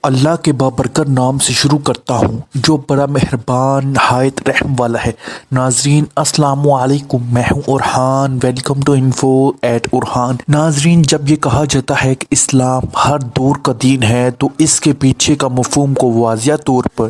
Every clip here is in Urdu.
اللہ کے بابرکت نام سے شروع کرتا ہوں جو بڑا مہربان نہایت رحم والا ہے۔ ناظرین السلام علیکم، میں ہوں Orhan, welcome to info at Orhan. ناظرین، جب یہ کہا جاتا ہے کہ اسلام ہر دور کا دین ہے تو اس کے پیچھے کا مفہوم کو واضح طور پر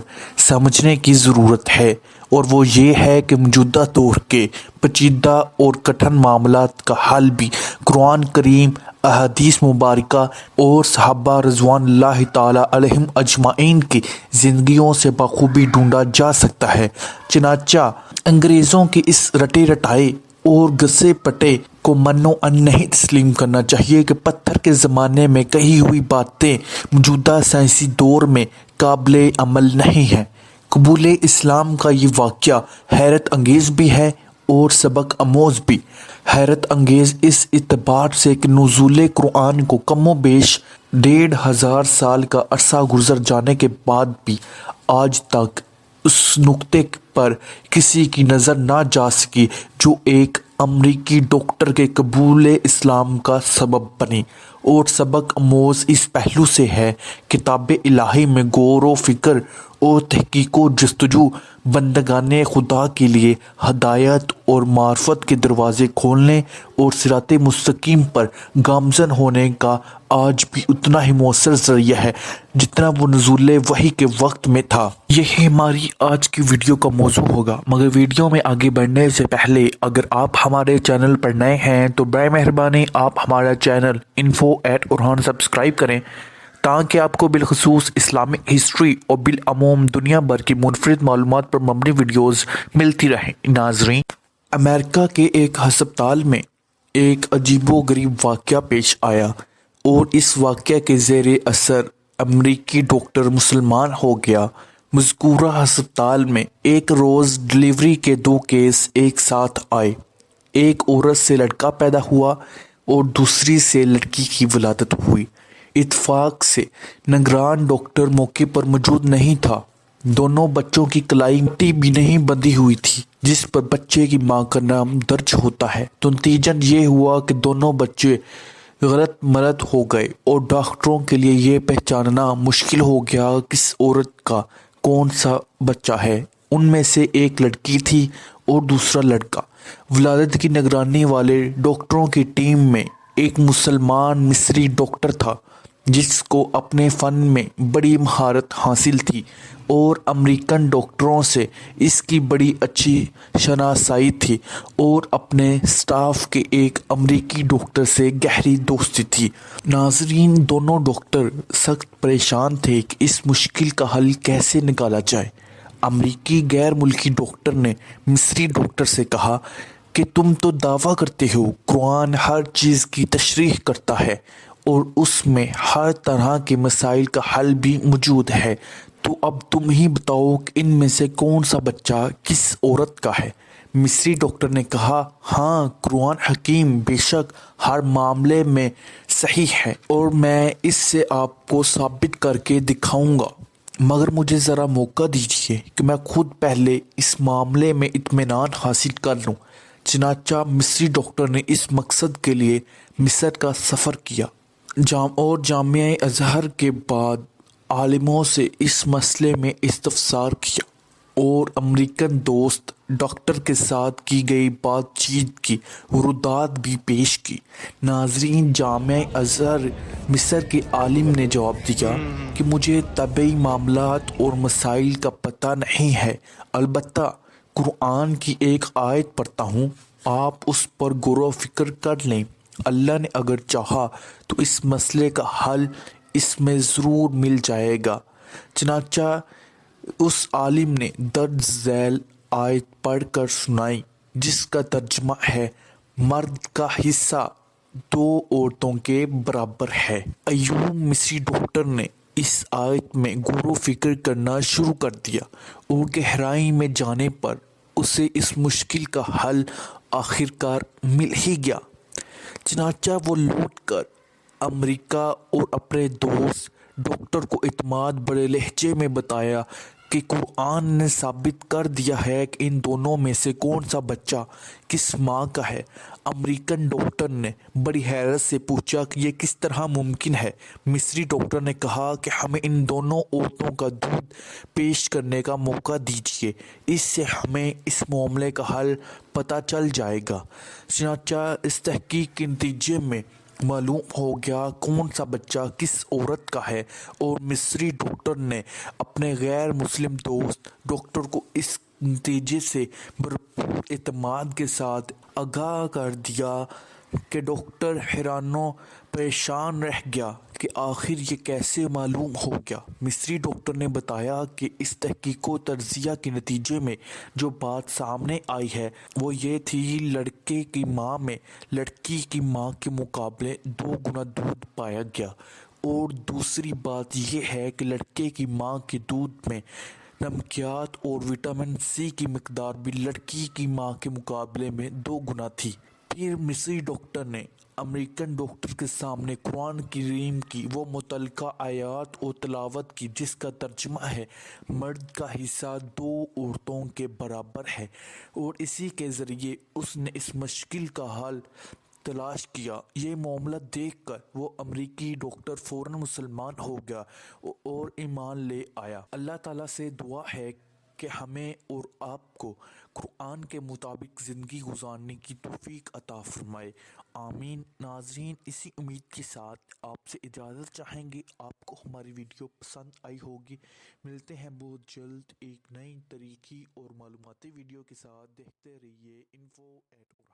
سمجھنے کی ضرورت ہے، اور وہ یہ ہے کہ موجودہ دور کے پیچیدہ اور کٹھن معاملات کا حل بھی قرآن کریم، احادیث مبارکہ اور صحابہ رضوان اللہ تعالیٰ علیہم اجمعین کی زندگیوں سے بخوبی ڈھونڈا جا سکتا ہے۔ چنانچہ انگریزوں کے اس رٹے رٹائے اور گھسے پٹے کو منو ان نہیں تسلیم کرنا چاہیے کہ پتھر کے زمانے میں کہی ہوئی باتیں موجودہ سائنسی دور میں قابل عمل نہیں ہیں۔ قبول اسلام کا یہ واقعہ حیرت انگیز بھی ہے اور سبق آموز بھی۔ حیرت انگیز اس اعتبار سے کہ نزول قرآن کو کم و بیش 1500 سال کا عرصہ گزر جانے کے بعد بھی آج تک اس نقطے پر کسی کی نظر نہ جا سکی جو ایک امریکی ڈاکٹر کے قبول اسلام کا سبب بنی۔ اور سبق آموز اس پہلو سے ہے کتاب الہی میں غور و فکر اور تحقیق و جستجو بندگان خدا کے لیے ہدایت اور معرفت کے دروازے کھولنے اور صراط مستقیم پر گامزن ہونے کا آج بھی اتنا ہی مؤثر ذریعہ ہے جتنا وہ نزول وحی کے وقت میں تھا۔ یہی ہماری آج کی ویڈیو کا موضوع ہوگا، مگر ویڈیو میں آگے بڑھنے سے پہلے اگر آپ ہمارے چینل پر نئے ہیں تو برائے مہربانی آپ ہمارا channel info at Orhan subscribe کریں تاکہ آپ کو بالخصوص اسلامک ہسٹری اور بالعموم دنیا بھر کی منفرد معلومات پر مبنی ویڈیوز ملتی رہیں۔ ناظرین، امریکہ کے ایک ہسپتال میں ایک عجیب و غریب واقعہ پیش آیا اور اس واقعے کے زیر اثر امریکی ڈاکٹر مسلمان ہو گیا۔ مذکورہ ہسپتال میں ایک روز ڈلیوری کے 2 کیس ایک ساتھ آئے۔ ایک عورت سے لڑکا پیدا ہوا اور دوسری سے لڑکی کی ولادت ہوئی۔ اتفاق سے نگران ڈاکٹر موقع پر موجود نہیں تھا۔ دونوں بچوں کی کلائی مٹی بھی نہیں بندھی ہوئی تھی جس پر بچے کی ماں کا نام درج ہوتا ہے، تو نتیجن یہ ہوا کہ دونوں بچے غلط ملت ہو گئے اور ڈاکٹروں کے لیے یہ پہچاننا مشکل ہو گیا کس عورت کا کون سا بچہ ہے۔ ان میں سے ایک لڑکی تھی اور دوسرا لڑکا۔ ولادت کی نگرانی والے ڈاکٹروں کی ٹیم میں ایک مسلمان مصری ڈاکٹر تھا جس کو اپنے فن میں بڑی مہارت حاصل تھی اور امریکن ڈاکٹروں سے اس کی بڑی اچھی شناسائی تھی، اور اپنے سٹاف کے ایک امریکی ڈاکٹر سے گہری دوستی تھی۔ ناظرین، دونوں ڈاکٹر سخت پریشان تھے کہ اس مشکل کا حل کیسے نکالا جائے۔ امریکی غیر ملکی ڈاکٹر نے مصری ڈاکٹر سے کہا کہ تم تو دعویٰ کرتے ہو قرآن ہر چیز کی تشریح کرتا ہے اور اس میں ہر طرح کے مسائل کا حل بھی موجود ہے، تو اب تم ہی بتاؤ کہ ان میں سے کون سا بچہ کس عورت کا ہے۔ مصری ڈاکٹر نے کہا، ہاں، قرآن حکیم بے شک ہر معاملے میں صحیح ہے اور میں اس سے آپ کو ثابت کر کے دکھاؤں گا، مگر مجھے ذرا موقع دیجیے کہ میں خود پہلے اس معاملے میں اطمینان حاصل کر لوں۔ چنانچہ مصری ڈاکٹر نے اس مقصد کے لیے مصر کا سفر کیا اور جامعہ ازہر کے بعد عالموں سے اس مسئلے میں استفسار کیا اور امریکن دوست ڈاکٹر کے ساتھ کی گئی بات چیت کی ردات بھی پیش کی۔ ناظرین، جامعہ ازہر مصر کے عالم نے جواب دیا کہ مجھے طبی معاملات اور مسائل کا پتہ نہیں ہے، البتہ قرآن کی ایک آیت پڑھتا ہوں، آپ اس پر غور و فکر کر لیں۔ اللہ نے اگر چاہا تو اس مسئلے کا حل اس میں ضرور مل جائے گا۔ چنانچہ اس عالم نے درج ذیل آیت پڑھ کر سنائی جس کا ترجمہ ہے، مرد کا حصہ 2 عورتوں کے برابر ہے۔ ایوب مصری ڈاکٹر نے اس آیت میں غور و فکر کرنا شروع کر دیا اور گہرائی میں جانے پر اسے اس مشکل کا حل آخرکار مل ہی گیا۔ چنانچہ وہ لوٹ کر امریکہ اور اپنے دوست ڈاکٹر کو اعتماد بڑے لہجے میں بتایا کہ قرآن نے ثابت کر دیا ہے کہ ان دونوں میں سے کون سا بچہ کس ماں کا ہے۔ امریکن ڈاکٹر نے بڑی حیرت سے پوچھا کہ یہ کس طرح ممکن ہے۔ مصری ڈاکٹر نے کہا کہ ہمیں ان دونوں عورتوں کا دودھ پیش کرنے کا موقع دیجیے، اس سے ہمیں اس معاملے کا حل پتہ چل جائے گا۔ چنانچہ اس تحقیق کے نتیجے میں معلوم ہو گیا کون سا بچہ کس عورت کا ہے، اور مصری ڈاکٹر نے اپنے غیر مسلم دوست ڈاکٹر کو اس نتیجے سے بھرپور اعتماد کے ساتھ آگاہ کر دیا کہ ڈاکٹر حیران و پریشان رہ گیا کہ آخر یہ کیسے معلوم ہو گیا۔ مصری ڈاکٹر نے بتایا کہ اس تحقیق و تجزیہ کے نتیجے میں جو بات سامنے آئی ہے وہ یہ تھی، لڑکے کی ماں میں لڑکی کی ماں کے مقابلے 2 گنا دودھ پایا گیا، اور دوسری بات یہ ہے کہ لڑکے کی ماں کے دودھ میں نمکیات اور وٹامن سی کی مقدار بھی لڑکی کی ماں کے مقابلے میں 2 گنا تھی۔ پھر مصری ڈاکٹر نے امریکن ڈاکٹر کے سامنے قرآن کریم کی وہ متعلقہ آیات اور تلاوت کی جس کا ترجمہ ہے، مرد کا حصہ 2 عورتوں کے برابر ہے، اور اسی کے ذریعے اس نے اس مشکل کا حل تلاش کیا۔ یہ معاملہ دیکھ کر وہ امریکی ڈاکٹر فوراً مسلمان ہو گیا اور ایمان لے آیا۔ اللہ تعالیٰ سے دعا ہے کہ ہمیں اور آپ کو قرآن کے مطابق زندگی گزارنے کی توفیق عطا فرمائے، آمین۔ ناظرین، اسی امید کے ساتھ آپ سے اجازت چاہیں گے۔ آپ کو ہماری ویڈیو پسند آئی ہوگی۔ ملتے ہیں بہت جلد ایک نئی تاریخی اور معلوماتی ویڈیو کے ساتھ۔ دیکھتے رہیے info@.